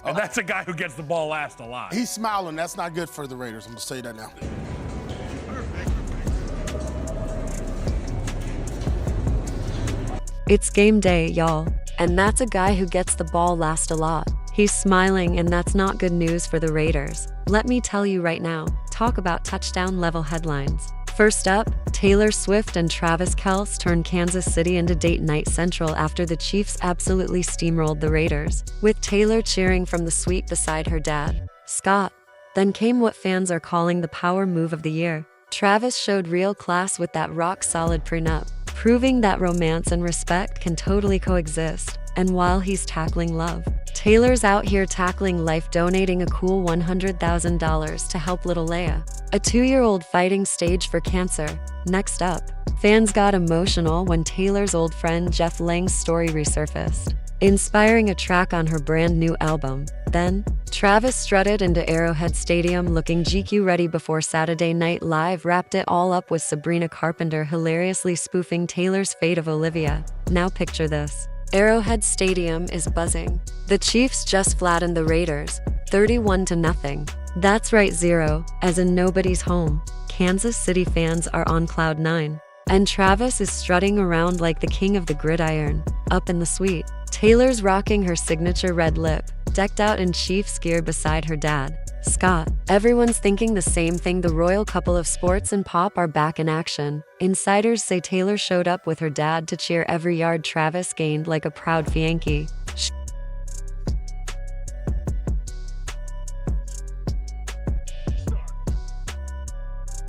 And that's a guy who gets the ball last a lot. He's smiling. That's not good for the Raiders. I'm going to say that now. It's game day, y'all. And that's a guy who gets the ball last a lot. He's smiling, and that's not good news for the Raiders. Let me tell you right now, talk about touchdown-level headlines. First up, Taylor Swift and Travis Kelce turned Kansas City into date night central after the Chiefs absolutely steamrolled the Raiders, with Taylor cheering from the suite beside her dad, Scott. Then came what fans are calling the power move of the year. Travis showed real class with that rock-solid prenup, proving that romance and respect can totally coexist. And while he's tackling love, Taylor's out here tackling life, donating a cool $100,000 to help little Leia, a 2-year-old fighting stage for cancer. Next up, fans got emotional when Taylor's old friend Jeff Lang's story resurfaced, inspiring a track on her brand new album. Then, Travis strutted into Arrowhead Stadium looking GQ ready before Saturday Night Live wrapped it all up with Sabrina Carpenter hilariously spoofing Taylor's Fate of Olivia. Now picture this. Arrowhead Stadium is buzzing. The Chiefs just flattened the Raiders, 31-0. That's right, 0, as in nobody's home. Kansas City fans are on cloud 9. And Travis is strutting around like the king of the gridiron, up in the suite. Taylor's rocking her signature red lip, decked out in Chiefs gear beside her dad, Scott. Everyone's thinking the same thing. The royal couple of sports and pop are back in action. Insiders say Taylor showed up with her dad to cheer every yard Travis gained like a proud Yankee.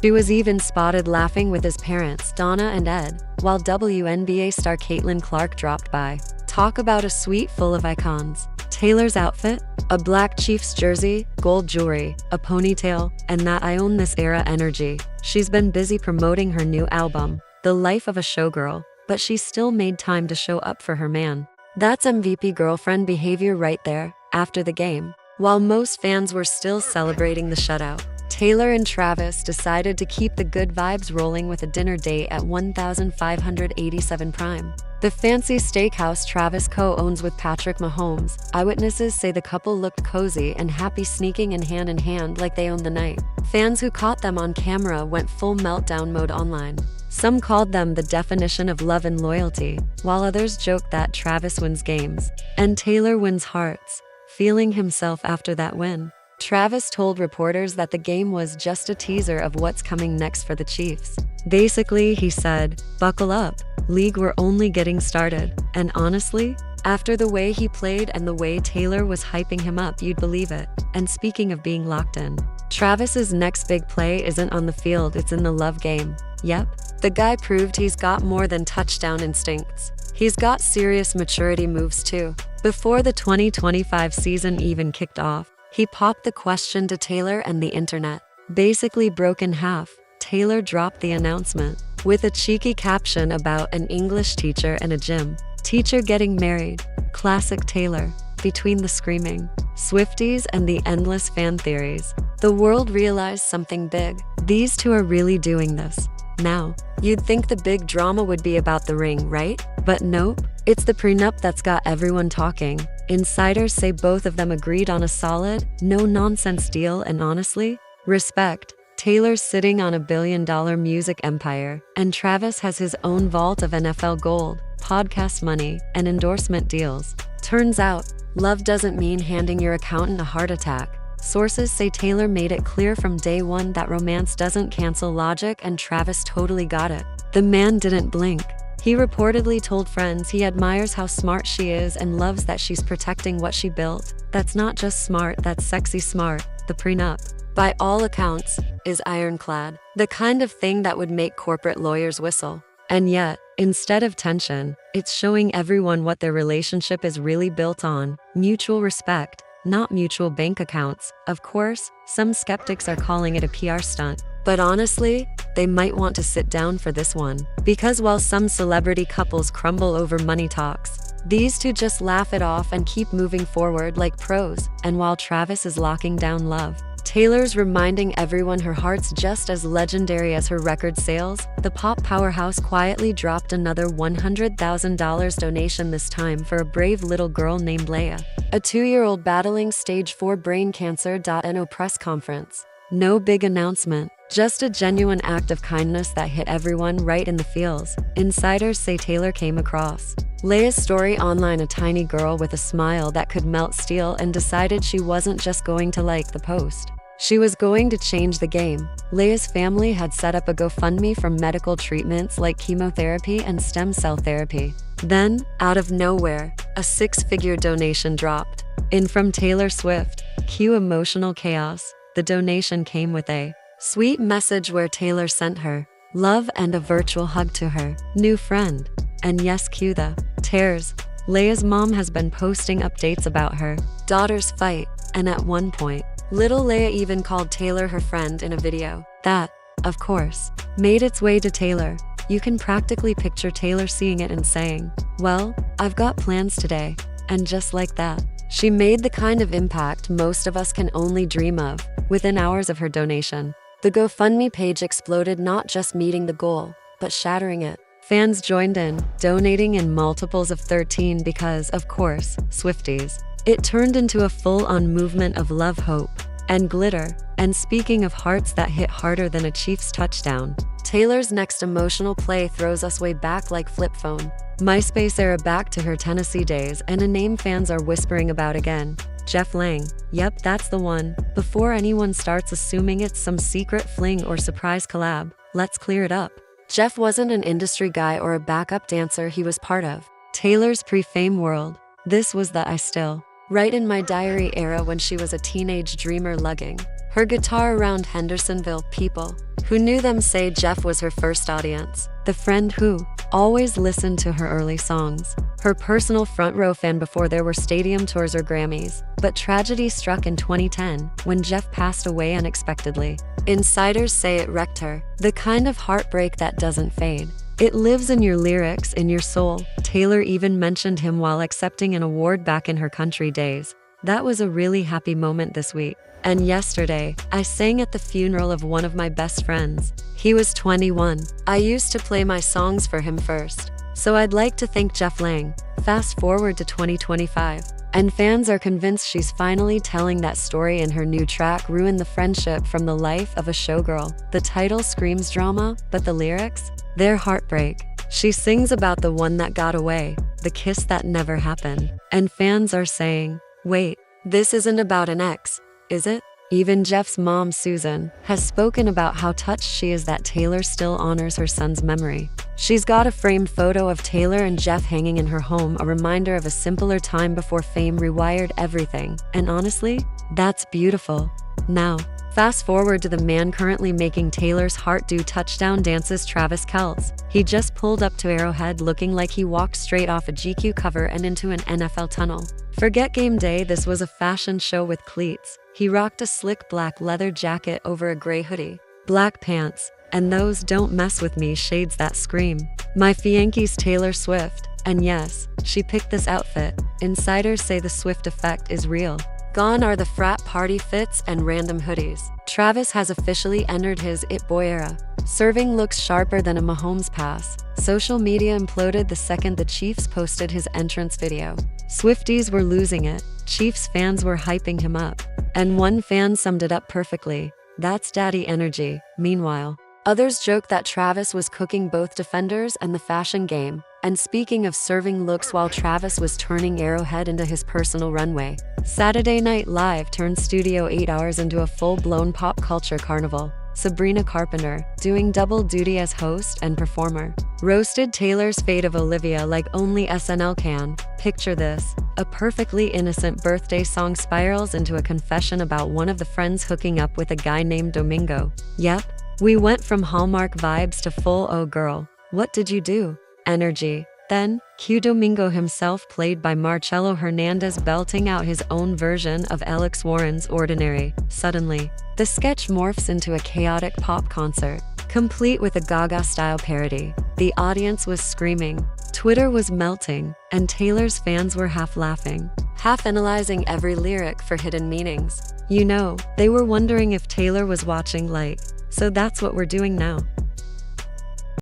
She was even spotted laughing with his parents, Donna and Ed, while WNBA star Caitlin Clark dropped by. Talk about a suite full of icons. Taylor's outfit? A black Chiefs jersey, gold jewelry, a ponytail, and that I own this era energy. She's been busy promoting her new album, The Life of a Showgirl, but she still made time to show up for her man. That's MVP girlfriend behavior right there. After the game, while most fans were still celebrating the shutout, Taylor and Travis decided to keep the good vibes rolling with a dinner date at 1587 Prime, the fancy steakhouse Travis co-owns with Patrick Mahomes. Eyewitnesses say the couple looked cozy and happy, sneaking in hand like they owned the night. Fans who caught them on camera went full meltdown mode online. Some called them the definition of love and loyalty, while others joked that Travis wins games and Taylor wins hearts, feeling himself after that win. Travis told reporters that the game was just a teaser of what's coming next for the Chiefs. Basically, he said, "Buckle up, league, we're only getting started." And honestly, after the way he played and the way Taylor was hyping him up, you'd believe it. And speaking of being locked in, Travis's next big play isn't on the field, it's in the love game. Yep, the guy proved he's got more than touchdown instincts. He's got serious maturity moves too. Before the 2025 season even kicked off, he popped the question to Taylor and the internet. Basically broke in half, Taylor dropped the announcement with a cheeky caption about an English teacher and a gym teacher getting married. Classic Taylor. Between the screaming Swifties and the endless fan theories, the world realized something big. These two are really doing this. Now, you'd think the big drama would be about the ring, right? But nope, it's the prenup that's got everyone talking. Insiders say both of them agreed on a solid, no-nonsense deal, and honestly, respect. Taylor's sitting on $1 billion music empire, and Travis has his own vault of NFL gold, podcast money, and endorsement deals. Turns out, love doesn't mean handing your accountant a heart attack. Sources say Taylor made it clear from day one that romance doesn't cancel logic, and Travis totally got it. The man didn't blink. He reportedly told friends he admires how smart she is and loves that she's protecting what she built. That's not just smart, that's sexy smart. The prenup, by all accounts, is ironclad. The kind of thing that would make corporate lawyers whistle. And yet, instead of tension, it's showing everyone what their relationship is really built on: mutual respect, not mutual bank accounts. Of course, some skeptics are calling it a PR stunt. But honestly, they might want to sit down for this one. Because while some celebrity couples crumble over money talks, these two just laugh it off and keep moving forward like pros. And while Travis is locking down love, Taylor's reminding everyone her heart's just as legendary as her record sales. The pop powerhouse quietly dropped another $100,000 donation, this time for a brave little girl named Leia, a 2-year-old battling stage 4 brain cancer. No press conference. No big announcement, just a genuine act of kindness that hit everyone right in the feels. Insiders say Taylor came across Leia's story online, a tiny girl with a smile that could melt steel, and decided she wasn't just going to like the post. She was going to change the game. Leia's family had set up a GoFundMe for medical treatments like chemotherapy and stem cell therapy. Then, out of nowhere, a 6-figure donation dropped in from Taylor Swift. Cue emotional chaos. The donation came with a sweet message where Taylor sent her love and a virtual hug to her new friend. And yes, cue the tears. Leia's mom has been posting updates about her daughter's fight, and at one point, little Leia even called Taylor her friend in a video that, of course, made its way to Taylor. You can practically picture Taylor seeing it and saying, "Well, I've got plans today." And just like that, she made the kind of impact most of us can only dream of. Within hours of her donation, the GoFundMe page exploded, not just meeting the goal, but shattering it. Fans joined in, donating in multiples of 13 because, of course, Swifties. It turned into a full-on movement of love, hope, and glitter. And speaking of hearts that hit harder than a Chiefs touchdown, Taylor's next emotional play throws us way back like flip phone. MySpace era, back to her Tennessee days, and a name fans are whispering about again. Jeff Lang. Yep, that's the one. Before anyone starts assuming it's some secret fling or surprise collab, let's clear it up. Jeff wasn't an industry guy or a backup dancer, he was part of Taylor's pre-fame world. This was the I Still Write in My Diary era, when she was a teenage dreamer lugging her guitar around Hendersonville. People who knew them say Jeff was her first audience, the friend who always listened to her early songs, her personal front row fan before there were stadium tours or Grammys. But tragedy struck in 2010 when Jeff passed away unexpectedly. Insiders say it wrecked her, the kind of heartbreak that doesn't fade. It lives in your lyrics, in your soul. Taylor even mentioned him while accepting an award back in her country days. That was a really happy moment this week. And yesterday, I sang at the funeral of one of my best friends. He was 21. I used to play my songs for him first. So I'd like to thank Jeff Lang. Fast forward to 2025, and fans are convinced she's finally telling that story in her new track, Ruin the Friendship, from the life of a showgirl. The title screams drama, but the lyrics? They're heartbreak. She sings about the one that got away, the kiss that never happened. And fans are saying, wait, this isn't about an ex, is it? Even Jeff's mom, Susan, has spoken about how touched she is that Taylor still honors her son's memory. She's got a framed photo of Taylor and Jeff hanging in her home, a reminder of a simpler time before fame rewired everything. And honestly, that's beautiful. Now, fast forward to the man currently making Taylor's heart do touchdown dances, Travis Kelce. He just pulled up to Arrowhead looking like he walked straight off a GQ cover and into an NFL tunnel. Forget game day, this was a fashion show with cleats. He rocked a slick black leather jacket over a gray hoodie, black pants, and those "don't mess with me" shades that scream "My Fianky's Taylor Swift." And yes, she picked this outfit. Insiders say the Swift effect is real. Gone are the frat party fits and random hoodies. Travis has officially entered his It Boy era, serving looks sharper than a Mahomes pass. Social media imploded the second the Chiefs posted his entrance video. Swifties were losing it. Chiefs fans were hyping him up. And one fan summed it up perfectly: that's daddy energy. Meanwhile, others joked that Travis was cooking both defenders and the fashion game. And speaking of serving looks, while Travis was turning Arrowhead into his personal runway, Saturday Night Live turned Studio 8 Hours into a full-blown pop culture carnival. Sabrina Carpenter, doing double duty as host and performer, roasted Taylor's fate of Olivia like only SNL can. Picture this: a perfectly innocent birthday song spirals into a confession about one of the friends hooking up with a guy named Domingo. Yep, we went from Hallmark vibes to full "oh girl, what did you do?" energy. Then, cue Domingo himself, played by Marcelo Hernandez, belting out his own version of Alex Warren's Ordinary. Suddenly, the sketch morphs into a chaotic pop concert, complete with a Gaga-style parody. The audience was screaming, Twitter was melting, and Taylor's fans were half laughing, half analyzing every lyric for hidden meanings. You know, they were wondering if Taylor was watching, like, so that's what we're doing now.